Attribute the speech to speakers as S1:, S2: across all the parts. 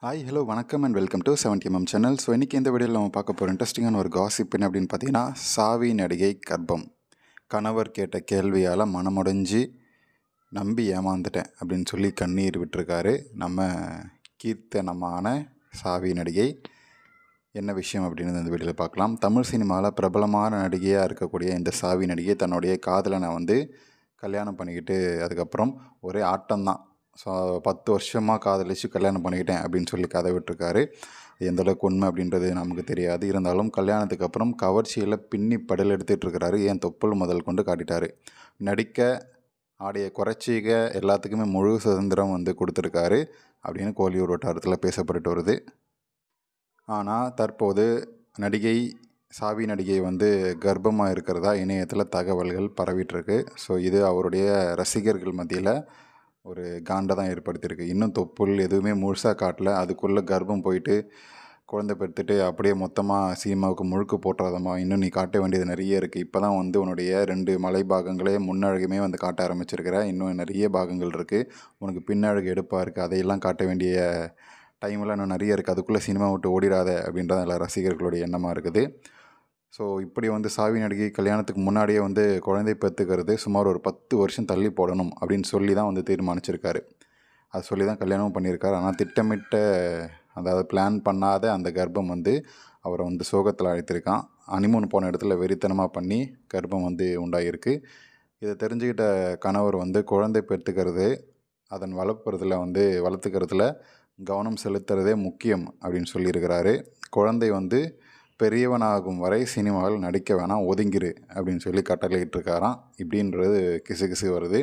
S1: Hi hello வணக்கம் and welcome to 70mm channel. So இன்றைக்கி இந்த வீடியோவில் நம்ம பார்க்க போகிற இன்ட்ரெஸ்டிங்கான ஒரு காசிப் என்ன அப்படின்னு பார்த்தீங்கன்னா, சாவி நடிகை கர்ப்பம். கணவர் கேட்ட கேள்வியால் மனமுடைஞ்சு நம்பி ஏமாந்துட்டேன் அப்படின்னு சொல்லி கண்ணீர் விட்டுருக்காரு நம்ம கீர்த்தனமான சாவி நடிகை. என்ன விஷயம் அப்படின்னு இந்த வீடியோவில் பார்க்கலாம். தமிழ் சினிமாவில் பிரபலமான நடிகையாக இருக்கக்கூடிய இந்த சாவி நடிகை தன்னுடைய காதலனை கல்யாணம் பண்ணிக்கிட்டு அதுக்கப்புறம் ஒரே ஆட்டம்தான். ஸோ 10 வருஷமாக காதலிச்சு கல்யாணம் பண்ணிக்கிட்டேன் அப்படின்னு சொல்லி கதை விட்டுருக்காரு. எந்தளவுக்கு உண்மை அப்படின்றது நமக்கு தெரியாது. இருந்தாலும் கல்யாணத்துக்கு அப்புறம் கவர்ச்சியில் பின்னி படல் எடுத்துகிட்ருக்கிறாரு. ஏன் தொப்புள் முதல் கொண்டு காட்டிட்டார். நடிக்க ஆடைய குறைச்சிக எல்லாத்துக்குமே முழு சுதந்திரம் கொடுத்துருக்காரு அப்படின்னு கோலிவுட் வட்டாரத்தில் பேசப்பட்டு வருது. ஆனால் தற்போது நடிகை சாவி நடிகை கர்ப்பமாக இருக்கிறதா இணையத்தில் தகவல்கள் பரவிட்டுருக்கு. ஸோ இது அவருடைய ரசிகர்கள் மத்தியில் ஒரு காண்டை தான் ஏற்படுத்தியிருக்கு. இன்னும் தொப்புள் எதுவுமே முழுசாக காட்டல, அதுக்குள்ளே கர்ப்பம் போயிட்டு குழந்தை பெற்றுட்டு அப்படியே மொத்தமாக சினிமாவுக்கு முழுக்க போட்டுறதம்மா, இன்னும் நீ காட்ட வேண்டியது நிறைய இருக்குது. இப்போ தான் உன்னுடைய 2 மலை பாகங்களே முன்னழகுமே காட்ட ஆரம்பிச்சிருக்கிற, இன்னும் நிறைய பாகங்கள் இருக்குது, உனக்கு பின்னழகு எடுப்பாக இருக்குது, அதையெல்லாம் காட்ட வேண்டிய டைம்லாம் இன்னும் நிறைய இருக்குது, அதுக்குள்ளே சினிமா விட்டு ஓடிடாத அப்படின்றத எல்லா ரசிகர்களுடைய எண்ணமாக இருக்குது. ஸோ இப்படி சாவி நடிகை கல்யாணத்துக்கு முன்னாடியே குழந்தை பெற்றுக்கிறது சுமார் ஒரு 10 வருஷம் தள்ளி போடணும் அப்படின்னு சொல்லி தான் தீர்மானிச்சிருக்காரு. அது சொல்லி தான் கல்யாணமும் பண்ணியிருக்காரு. ஆனால் திட்டமிட்ட, அதாவது பிளான் பண்ணாத அந்த கர்ப்பம் அவரை சோகத்தில் அழைத்திருக்கான். ஹனிமூன் போன இடத்துல வெறித்தனமாக பண்ணி கர்ப்பம் உண்டாகிருக்கு. இதை தெரிஞ்சுக்கிட்ட கணவர் குழந்தை பெற்றுக்கிறது, அதன் வளர்த்துக்கிறதுல கவனம் செலுத்துறதே முக்கியம் அப்படின்னு சொல்லியிருக்கிறாரு. குழந்தை பெரியவனாகும் வரை சினிமாவில் நடிக்க வேணாம், ஒதுங்கிரு அப்படின்னு சொல்லி கட்டளையிட்டிருக்காராம். இப்படின்றது கிசு வருது.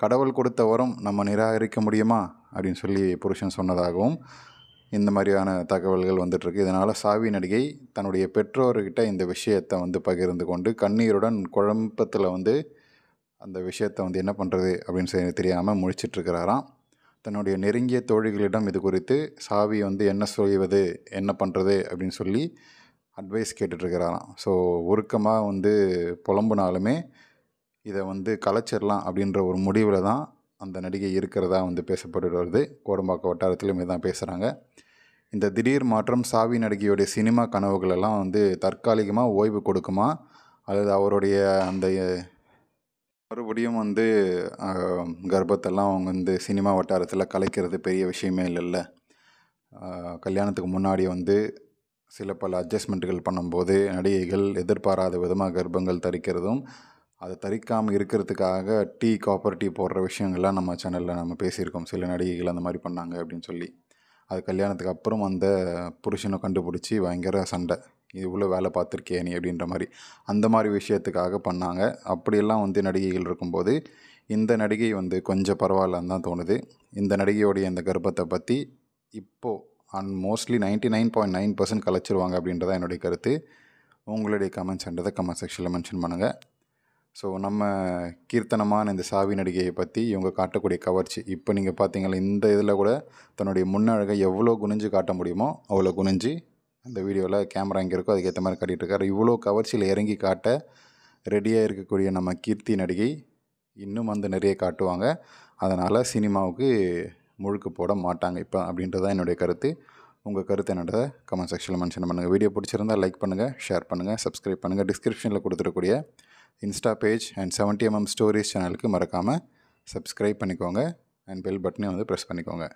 S1: கடவுள் கொடுத்த வரம் நம்ம நிராகரிக்க முடியுமா அப்படின்னு சொல்லி புருஷன் சொன்னதாகவும் இந்த மாதிரியான தகவல்கள் வந்துட்டுருக்கு. இதனால் சாவி நடிகை தன்னுடைய பெற்றோர்கிட்ட இந்த விஷயத்தை பகிர்ந்து கொண்டு கண்ணீருடன் குழப்பத்தில் அந்த விஷயத்தை என்ன பண்ணுறது அப்படின்னு சொல்லி தெரியாமல் முழிச்சிட்ருக்கிறாராம். தன்னுடைய நெருங்கிய தோழிகளிடம் இது குறித்து சாவி என்ன செய்வது, என்ன பண்ணுறது அப்படின்னு சொல்லி அட்வைஸ் கேட்டுட்ருக்கிறாராம். ஸோ உருக்கமாக புலம்புனாலுமே இதை கலைச்சிடலாம் அப்படின்ற ஒரு முடிவில் தான் அந்த நடிகை இருக்கிறதா பேசப்பட்டு வருது. கோடம்பாக்கம் வட்டாரத்திலும் இதான் பேசுகிறாங்க. இந்த திடீர் மாற்றம் சாவி நடிகையுடைய சினிமா கனவுகளெல்லாம் தற்காலிகமாக ஓய்வு கொடுக்குமா, அல்லது அவருடைய அந்த மறுபடியும் கர்ப்பத்தெல்லாம் அவங்க சினிமா வட்டாரத்தில் கலைக்கிறது பெரிய விஷயமே இல்லைல்ல. கல்யாணத்துக்கு முன்னாடி சில பல அட்ஜஸ்ட்மெண்ட்டுகள் பண்ணும்போது நடிகைகள் எதிர்பாராத விதமாக கர்ப்பங்கள் தரிக்கிறதும், அதை தரிக்காமல் இருக்கிறதுக்காக காப்பர் டீ போடுற விஷயங்கள்லாம் நம்ம சேனலில் நம்ம பேசியிருக்கோம். சில நடிகைகள் அந்த மாதிரி பண்ணாங்க அப்படின்னு சொல்லி. அது கல்யாணத்துக்கு அப்புறம் அந்த புருஷனை கண்டுபிடிச்சி பயங்கர சண்டை, இவ்வளோ வேலை பார்த்துருக்கே நீ அப்படின்ற மாதிரி, அந்த மாதிரி விஷயத்துக்காக பண்ணாங்க. அப்படியெல்லாம் நடிகைகள் இருக்கும்போது இந்த நடிகை கொஞ்சம் பரவாயில்லன்னு தான் தோணுது. இந்த நடிகையோடைய இந்த கர்ப்பத்தை பற்றி இப்போது மோஸ்ட்லி 99.9% கலைச்சிருவாங்க அப்படின்றதான் என்னுடைய கருத்து. உங்களுடைய கமெண்ட்ஸ்ன்றதை கமெண்ட் செக்ஷனில் மென்ஷன் பண்ணுங்கள். ஸோ நம்ம கீர்த்தனமான இந்த சாவி நடிகையை பற்றி இவங்க காட்டக்கூடிய கவர்ச்சி, இப்போ நீங்கள் பார்த்தீங்களா இந்த இதில் கூட தன்னுடைய முன்னழகை எவ்வளோ குனிஞ்சு காட்ட முடியுமோ அவ்வளோ குனிஞ்சு அந்த வீடியோவில் கேமரா எங்கே இருக்கோ அதுக்கேற்ற மாதிரி காட்டிகிட்ருக்காரு. இவ்வளோ கவர்ச்சியில் இறங்கி காட்ட ரெடியாக இருக்கக்கூடிய நம்ம கீர்த்தி நடிகை இன்னும் நிறைய காட்டுவாங்க. அதனால் சினிமாவுக்கு முழுக்க போட மாட்டாங்க இப்போ அப்படின்றது தான் என்னுடைய கருத்து. உங்கள் கருத்து என்னன்றதை கமெண்ட் செக்ஷனில் மென்ஷன் பண்ணுங்கள். வீடியோ பிடிச்சிருந்தால் லைக் பண்ணுங்கள், ஷேர் பண்ணுங்கள், சப்ஸ்கிரைப் பண்ணுங்கள். டிஸ்கிரிப்ஷனில் கொடுத்துருக்கூடிய Insta page and 70mm stories சேனலுக்கு மறக்காமல் சப்ஸ்கிரைப் பண்ணிக்கோங்க அண்ட் பெல் பட்டனையும் ப்ரெஸ் பண்ணிக்கோங்க.